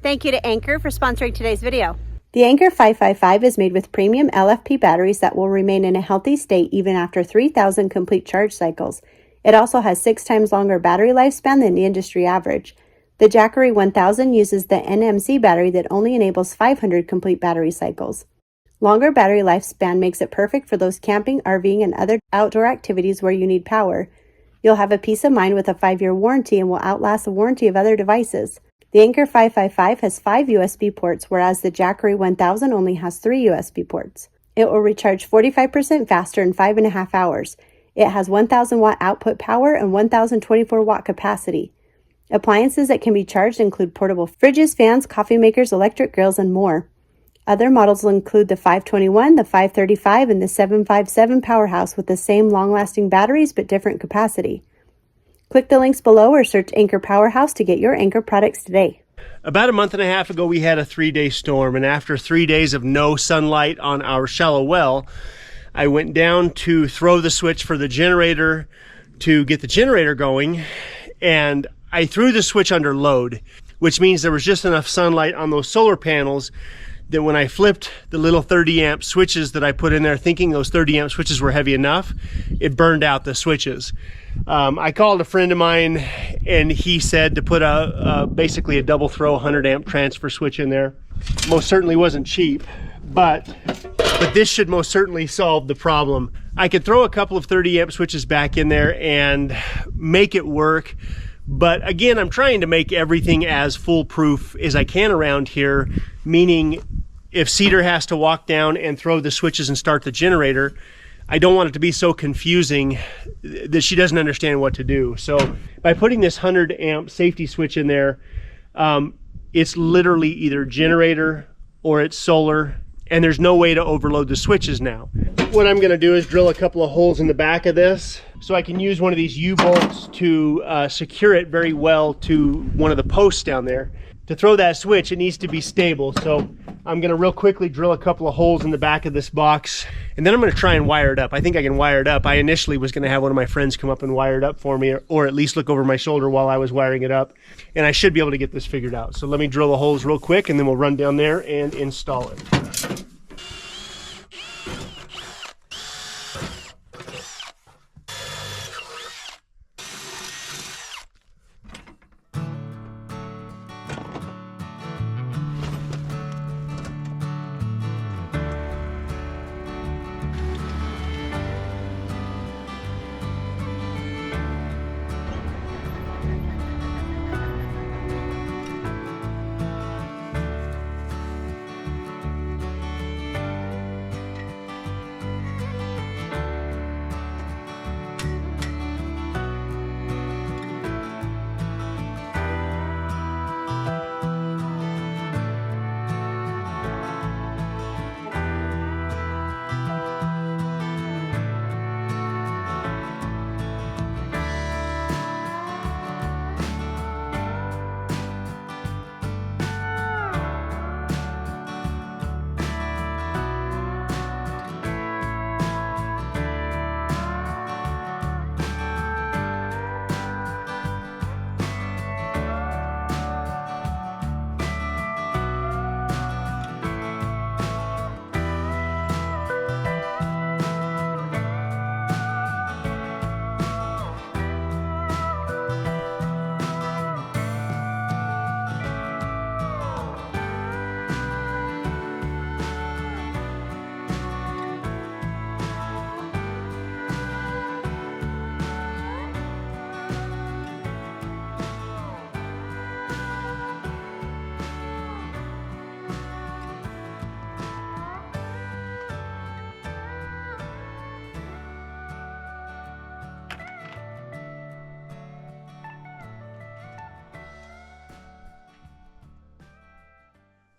Thank you to Anker for sponsoring today's video. The Anker 555 is made with premium LFP batteries that will remain in a healthy state even after 3,000 complete charge cycles. It also has 6 times longer battery lifespan than the industry average. The Jackery 1000 uses the NMC battery that only enables 500 complete battery cycles. Longer battery lifespan makes it perfect for those camping, RVing, and other outdoor activities where you need power. You'll have a peace of mind with a 5-year warranty and will outlast the warranty of other devices. The Anker 555 has 5 USB ports, whereas the Jackery 1000 only has 3 USB ports. It will recharge 45% faster in 5.5 hours. It has 1,000 watt output power and 1,024 watt capacity. Appliances that can be charged include portable fridges, fans, coffee makers, electric grills, and more. Other models will include the 521, the 535, and the 757 Powerhouse with the same long-lasting batteries but different capacity. Click the links below or search Anker Powerhouse to get your Anker products today. About a month and a half ago, we had a 3-day storm, and after 3 days of no sunlight on our shallow well, I went down to throw the switch for the generator to get the generator going, and I threw the switch under load, which means there was just enough sunlight on those solar panels that when I flipped the little 30 amp switches that I put in there thinking those 30 amp switches were heavy enough, it burned out the switches. I called a friend of mine and he said to put basically a double throw 100 amp transfer switch in there. Most certainly wasn't cheap, but this should most certainly solve the problem. I could throw a couple of 30 amp switches back in there and make it work. But again, I'm trying to make everything as foolproof as I can around here, meaning if Cedar has to walk down and throw the switches and start the generator, I don't want it to be so confusing that she doesn't understand what to do. So by putting this 100 amp safety switch in there, it's literally either generator or it's solar, and there's no way to overload the switches now. What I'm gonna do is drill a couple of holes in the back of this so I can use one of these U-bolts to secure it very well to one of the posts down there. To throw that switch, it needs to be stable. So I'm gonna real quickly drill a couple of holes in the back of this box, and then I'm gonna try and wire it up. I think I can wire it up. I initially was gonna have one of my friends come up and wire it up for me, or at least look over my shoulder while I was wiring it up, and I should be able to get this figured out. So let me drill the holes real quick, and then we'll run down there and install it.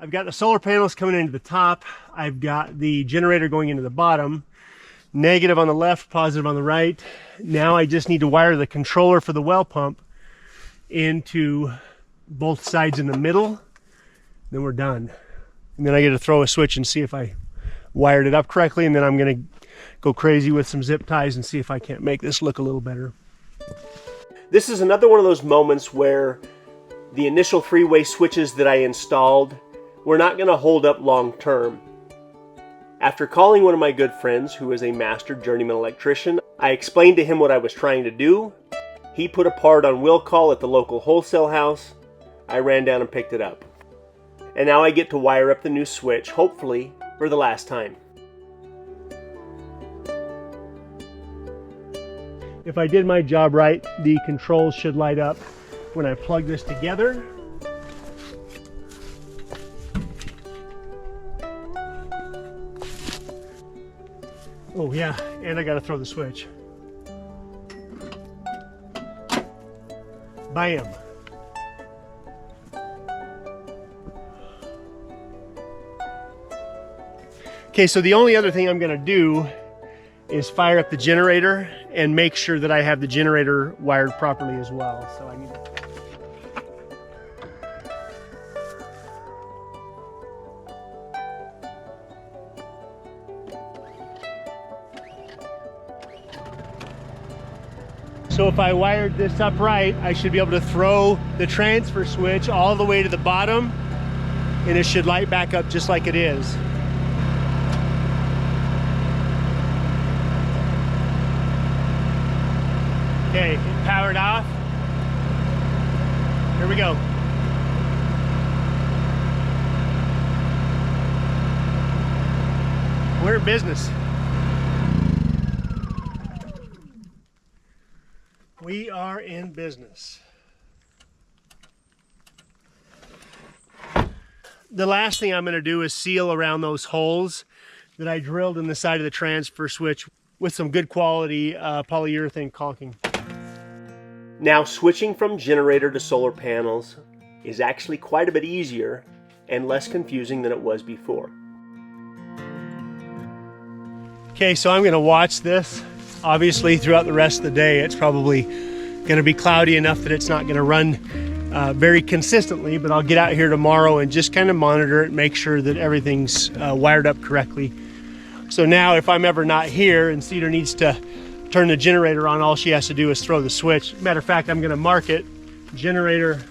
I've got the solar panels coming into the top. I've got the generator going into the bottom. Negative on the left, positive on the right. Now I just need to wire the controller for the well pump into both sides in the middle. Then we're done. And then I get to throw a switch and see if I wired it up correctly. And then I'm gonna go crazy with some zip ties and see if I can't make this look a little better. This is another one of those moments where The initial three-way switches that I installed were not going to hold up long term. After calling one of my good friends, who is a master journeyman electrician, I explained to him what I was trying to do. He put a part on will call at the local wholesale house. I ran down and picked it up. And now I get to wire up the new switch, hopefully for the last time. If I did my job right, the controls should light up when I plug this together. Oh yeah, and I gotta throw the switch. Bam. Okay, so the only other thing I'm gonna do is fire up the generator and make sure that I have the generator wired properly as well. So I need So if I wired this up right, I should be able to throw the transfer switch all the way to the bottom, and it should light back up just like it is. Okay, powered off. Here we go. We're in business. We are in business. The last thing I'm going to do is seal around those holes that I drilled in the side of the transfer switch with some good quality polyurethane caulking. Now, switching from generator to solar panels is actually quite a bit easier and less confusing than it was before. Okay, so I'm going to watch this. Obviously, throughout the rest of the day, it's probably going to be cloudy enough that it's not going to run very consistently, but I'll get out here tomorrow and just kind of monitor it, make sure that everything's wired up correctly. So now if I'm ever not here and Cedar needs to turn the generator on, all she has to do is throw the switch. Matter of fact, I'm going to mark it generator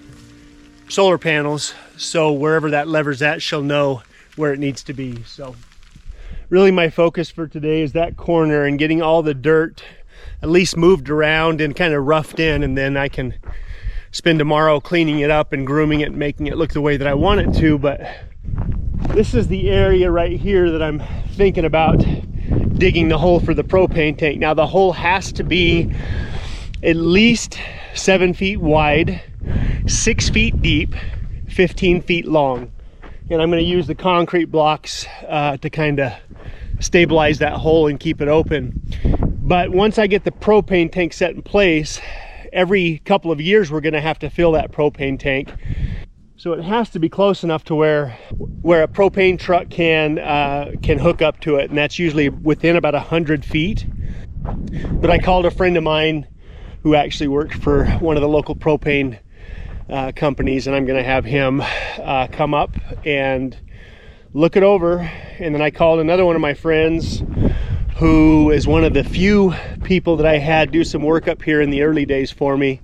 solar panels, so wherever that lever's at, she'll know where it needs to be. So really my focus for today is that corner and getting all the dirt at least moved around and kind of roughed in, and then I can spend tomorrow cleaning it up and grooming it and making it look the way that I want it to. But this is the area right here that I'm thinking about digging the hole for the propane tank. Now the hole has to be at least 7 feet wide, 6 feet deep, 15 feet long. And I'm going to use the concrete blocks to kind of stabilize that hole and keep it open. But once I get the propane tank set in place, every couple of years we're going to have to fill that propane tank. So it has to be close enough to where a propane truck can hook up to it, and that's usually within about 100 feet. But I called a friend of mine who actually worked for one of the local propane companies, and I'm going to have him come up and look it over. And then I called another one of my friends who is one of the few people that I had do some work up here in the early days for me,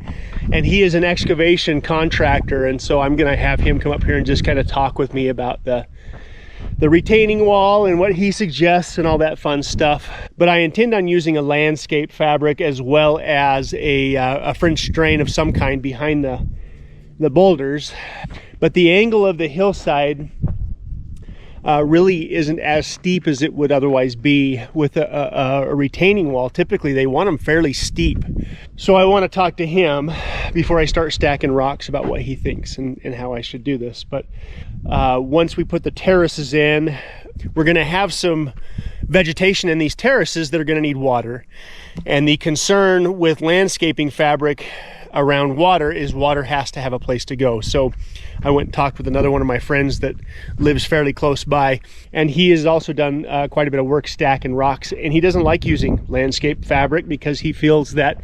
and he is an excavation contractor, and so I'm going to have him come up here and just kind of talk with me about the retaining wall and what he suggests and all that fun stuff. But I intend on using a landscape fabric as well as a French drain of some kind behind the boulders. But the angle of the hillside really isn't as steep as it would otherwise be with a retaining wall. Typically they want them fairly steep. So I want to talk to him before I start stacking rocks about what he thinks and how I should do this. But once we put the terraces in, we're going to have some vegetation in these terraces that are going to need water. And the concern with landscaping fabric around water is water has to have a place to go. So I went and talked with another one of my friends that lives fairly close by, and he has also done quite a bit of work stacking rocks, and he doesn't like using landscape fabric because he feels that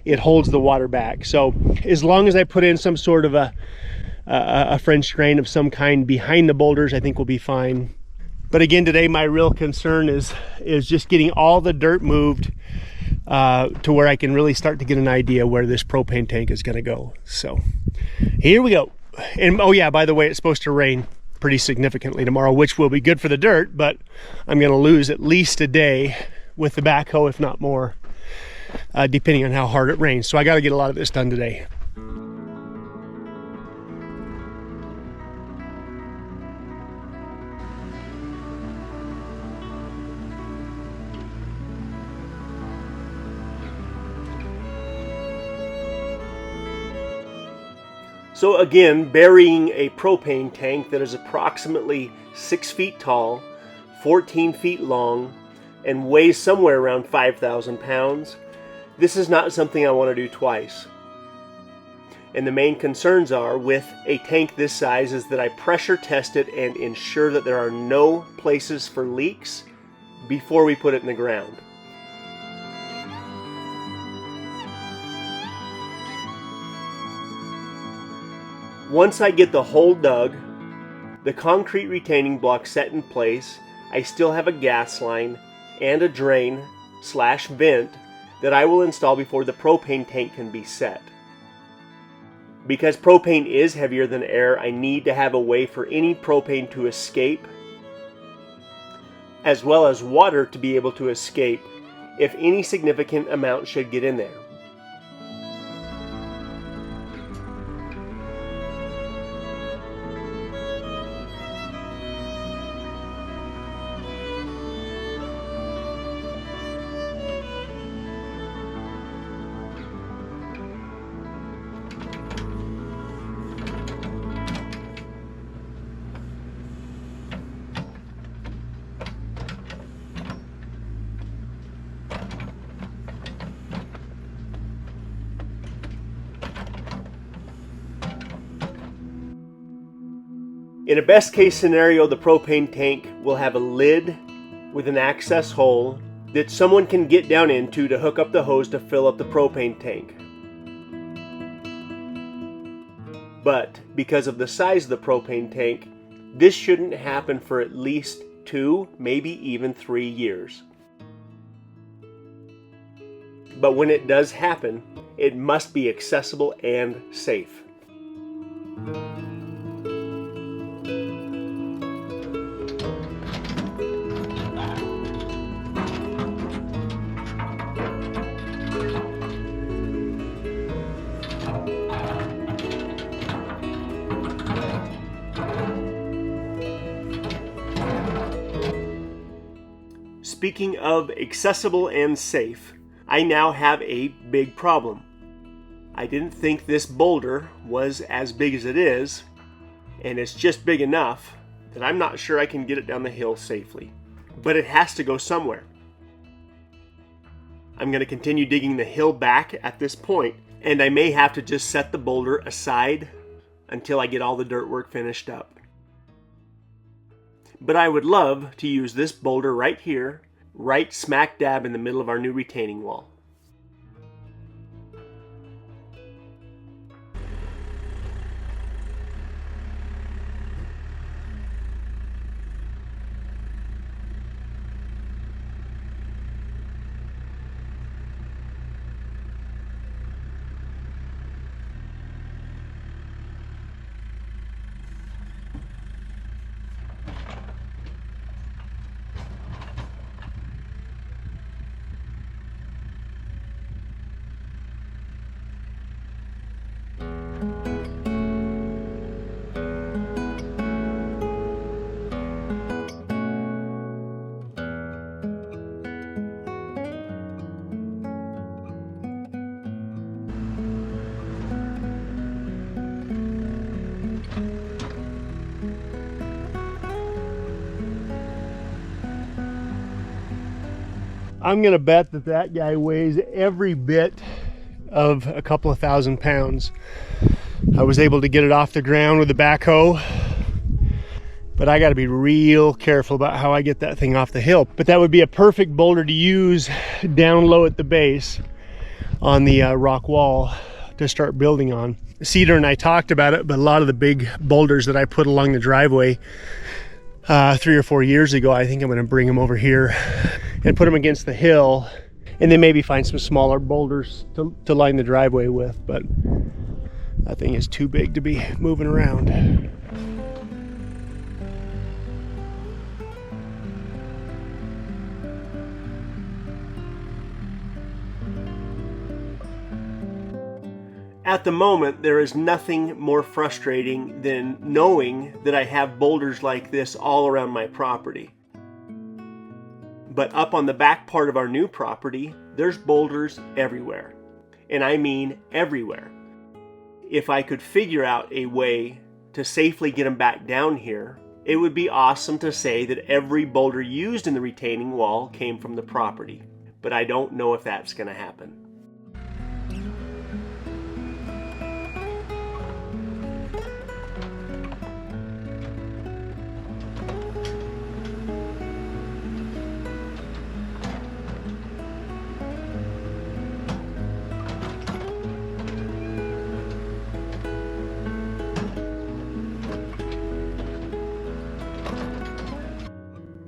it holds the water back. So as long as I put in some sort of a French drain of some kind behind the boulders, I think we'll be fine. But again, today my real concern is just getting all the dirt moved to where I can really start to get an idea where this propane tank is going to go. So Here we go. And oh yeah, by the way, it's supposed to rain pretty significantly tomorrow, which will be good for the dirt, but I'm going to lose at least a day with the backhoe, if not more, depending on how hard it rains. So I got to get a lot of this done today. So again, burying a propane tank that is approximately 6 feet tall, 14 feet long, and weighs somewhere around 5,000 pounds, this is not something I want to do twice. And the main concerns are with a tank this size is that I pressure test it and ensure that there are no places for leaks before we put it in the ground. Once I get the hole dug, the concrete retaining block set in place, I still have a gas line and a drain/vent that I will install before the propane tank can be set. Because propane is heavier than air, I need to have a way for any propane to escape, as well as water to be able to escape if any significant amount should get in there. In a best case scenario, the propane tank will have a lid with an access hole that someone can get down into to hook up the hose to fill up the propane tank. But because of the size of the propane tank, this shouldn't happen for at least 2, maybe even 3 years. But when it does happen, it must be accessible and safe. Speaking of accessible and safe, I now have a big problem. I didn't think this boulder was as big as it is, and it's just big enough that I'm not sure I can get it down the hill safely. But it has to go somewhere. I'm going to continue digging the hill back at this point, and I may have to just set the boulder aside until I get all the dirt work finished up. But I would love to use this boulder right here, right smack dab in the middle of our new retaining wall. I'm gonna bet that that guy weighs every bit of a couple of 1,000 pounds. I was able to get it off the ground with the backhoe, but I gotta be real careful about how I get that thing off the hill. But that would be a perfect boulder to use down low at the base on the rock wall to start building on. Cedar and I talked about it, but a lot of the big boulders that I put along the driveway 3 or 4 years ago, I think I'm gonna bring them over here and put them against the hill, and then maybe find some smaller boulders to line the driveway with. But That thing is too big to be moving around. At the moment, there is nothing more frustrating than knowing that I have boulders like this all around my property. But up on the back part of our new property, there's boulders everywhere. And I mean everywhere. If I could figure out a way to safely get them back down here, it would be awesome to say that every boulder used in the retaining wall came from the property. But I don't know if that's going to happen.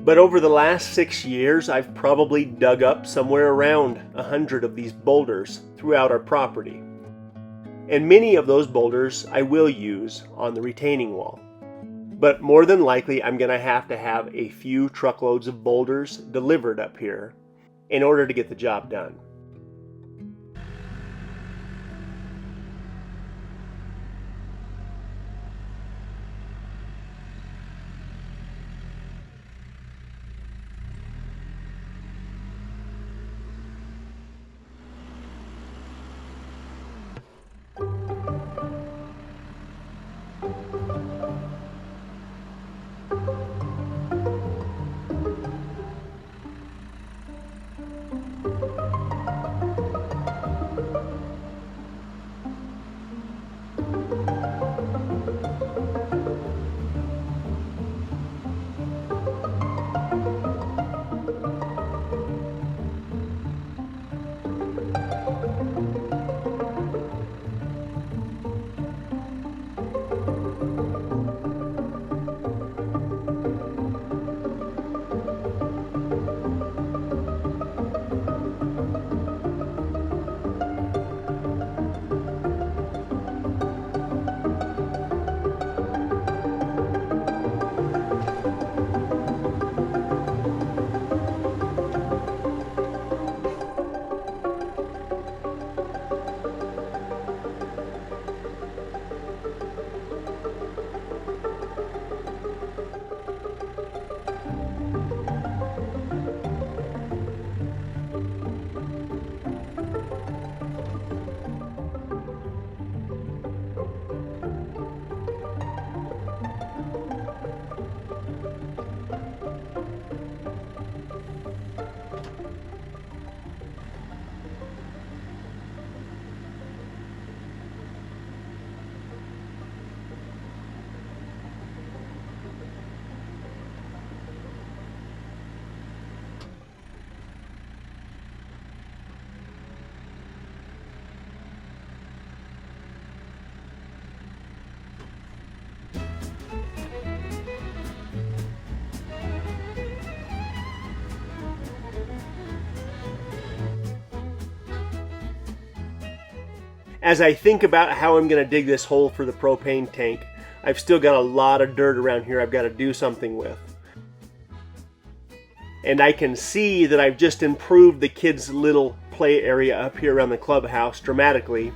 But over the last 6 years, I've probably dug up somewhere around 100 of these boulders throughout our property. And many of those boulders I will use on the retaining wall. But more than likely, I'm going to have a few truckloads of boulders delivered up here in order to get the job done. As I think about how I'm going to dig this hole for the propane tank, I've still got a lot of dirt around here I've got to do something with. And I can see that I've just improved the kids' little play area up here around the clubhouse dramatically.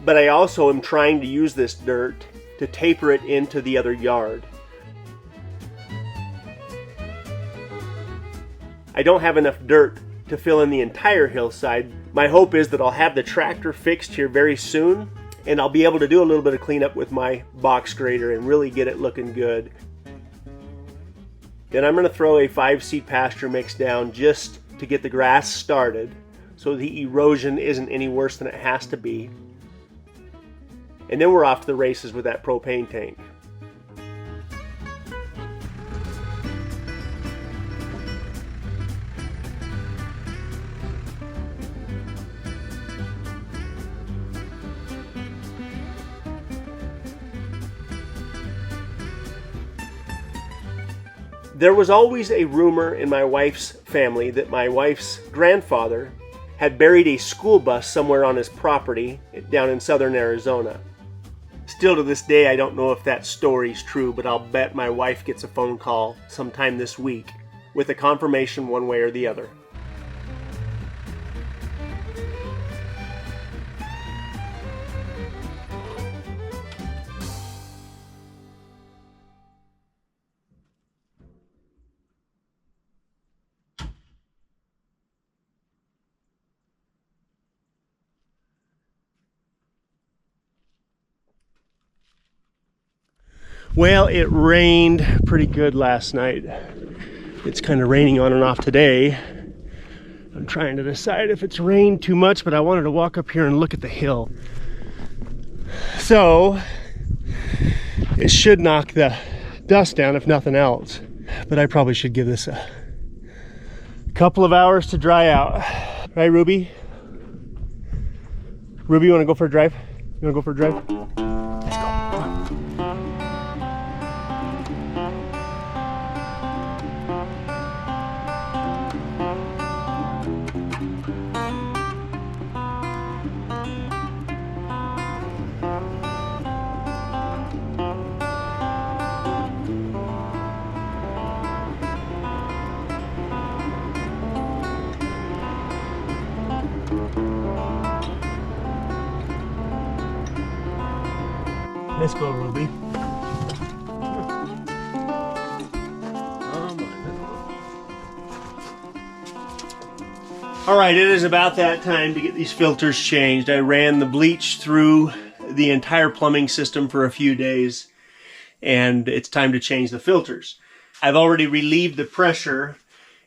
But I also am trying to use this dirt to taper it into the other yard. I don't have enough dirt to fill in the entire hillside. My hope is that I'll have the tractor fixed here very soon, and I'll be able to do a little bit of cleanup with my box grader and really get it looking good. Then I'm going to throw a 5-seed pasture mix down just to get the grass started so the erosion isn't any worse than it has to be. And then we're off to the races with that propane tank. There was always a rumor in my wife's family that my wife's grandfather had buried a school bus somewhere on his property down in southern Arizona. Still to this day, I don't know if that story's true, but I'll bet my wife gets a phone call sometime this week with a confirmation one way or the other. Well, it rained pretty good last night. It's kind of raining on and off today. I'm trying to decide if it's rained too much, but I wanted to walk up here and look at the hill. So, it should knock the dust down if nothing else. But I probably should give this a couple of hours to dry out. Right, Ruby? Ruby, you want to go for a drive? You want to go for a drive? Let's go. Come on. Let's go, Ruby. All right, it is about that time to get these filters changed. I ran the bleach through the entire plumbing system for a few days, and it's time to change the filters. I've already relieved the pressure,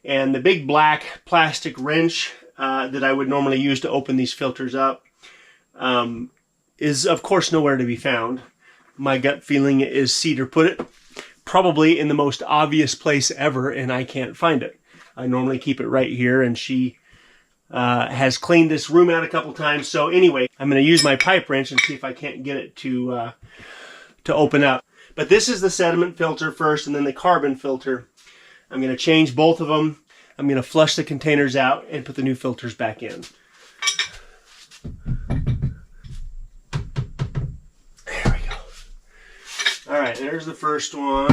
and the big black plastic wrench that I would normally use to open these filters up is, of course, nowhere to be found. My gut feeling is Cedar put it probably in the most obvious place ever, and I can't find it. I normally keep it right here, and she has cleaned this room out a couple times. So anyway, I'm going to use my pipe wrench and see if I can't get it to open up. But this is the sediment filter first, and then the carbon filter. I'm going to change both of them. I'm going to flush the containers out and put the new filters back in. There we go. All right, there's the first one.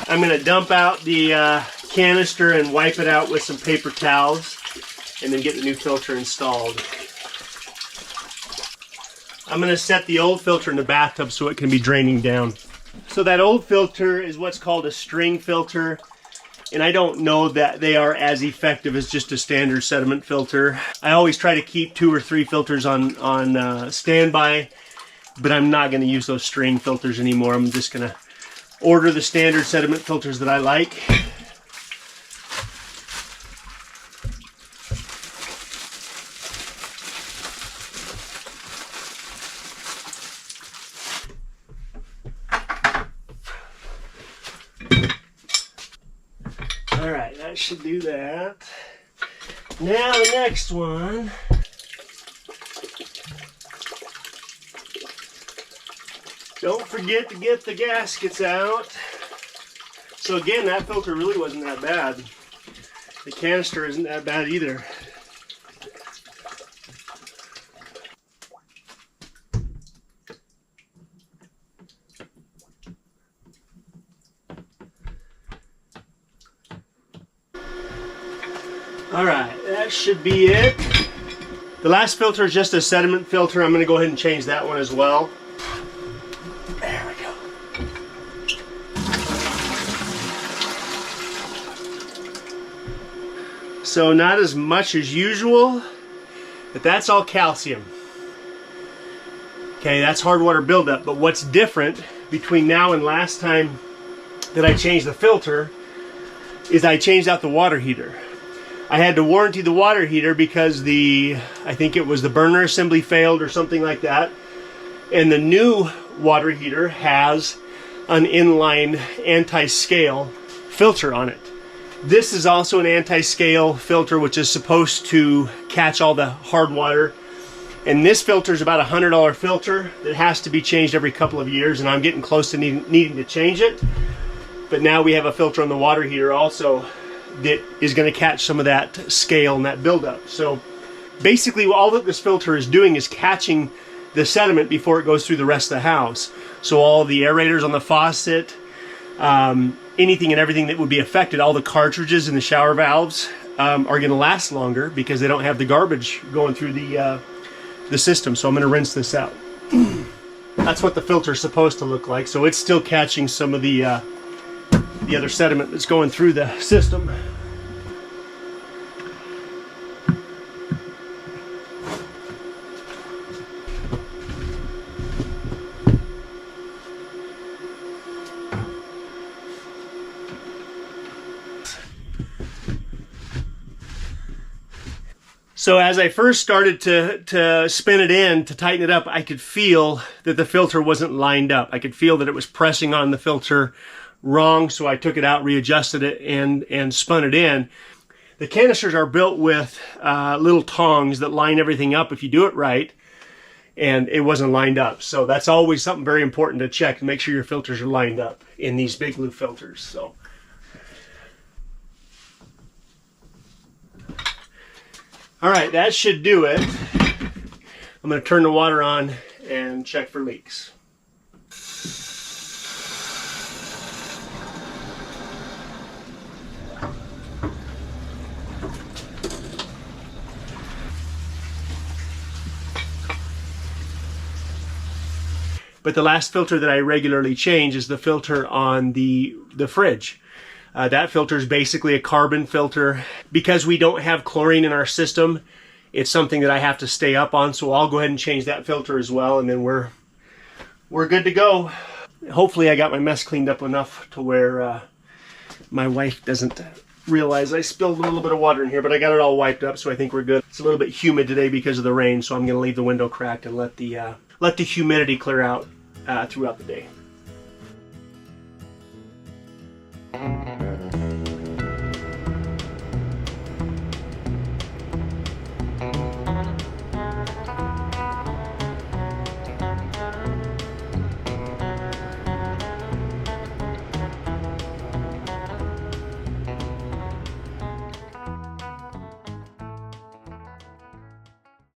I'm going to dump out the canister and wipe it out with some paper towels and then get the new filter installed. I'm going to set the old filter in the bathtub so it can be draining down. So that old filter is what's called a string filter, and I don't know that they are as effective as just a standard sediment filter. I always try to keep 2 or 3 filters on standby, but I'm not going to use those string filters anymore. I'm just going to order the standard sediment filters that I like. All right, that should do that. Now the next one. Don't forget to get the gaskets out. So again, that filter really wasn't that bad. The canister isn't that bad either. All right, that should be it. The last filter is just a sediment filter. I'm going to go ahead and change that one as well. There we go. So not as much as usual, but that's all calcium. Okay, that's hard water buildup, but what's different between now and last time that I changed the filter is I changed out the water heater. I had to warranty the water heater because I think it was the burner assembly failed or something like that. And the new water heater has an inline anti-scale filter on it. This is also an anti-scale filter, which is supposed to catch all the hard water. And this filter is about a $100 filter that has to be changed every couple of years, and I'm getting close to needing to change it. But now we have a filter on the water heater also that is going to catch some of that scale and that buildup. So basically all that this filter is doing is catching the sediment before it goes through the rest of the house. So all the aerators on the faucet, anything and everything that would be affected, all the cartridges in the shower valves are going to last longer because they don't have the garbage going through the system. So I'm going to rinse this out. That's what the filter is supposed to look like. So it's still catching some of the other sediment that's going through the system. So as I first started to spin it in, to tighten it up, I could feel that the filter wasn't lined up. I could feel that it was pressing on the filter wrong, so I took it out, readjusted it, and spun it in. The canisters are built with little tongs that line everything up if you do it right, and it wasn't lined up. So that's always something very important to check, and make sure your filters are lined up in these big blue filters. So. All right, that should do it. I'm going to turn the water on and check for leaks. But the last filter that I regularly change is the filter on the fridge. That filter is basically a carbon filter. Because we don't have chlorine in our system, it's something that I have to stay up on, so I'll go ahead and change that filter as well, and then we're good to go. Hopefully I got my mess cleaned up enough to where my wife doesn't realize I spilled a little bit of water in here, but I got it all wiped up, so I think we're good. It's a little bit humid today because of the rain, so I'm going to leave the window cracked and let the humidity clear out throughout the day.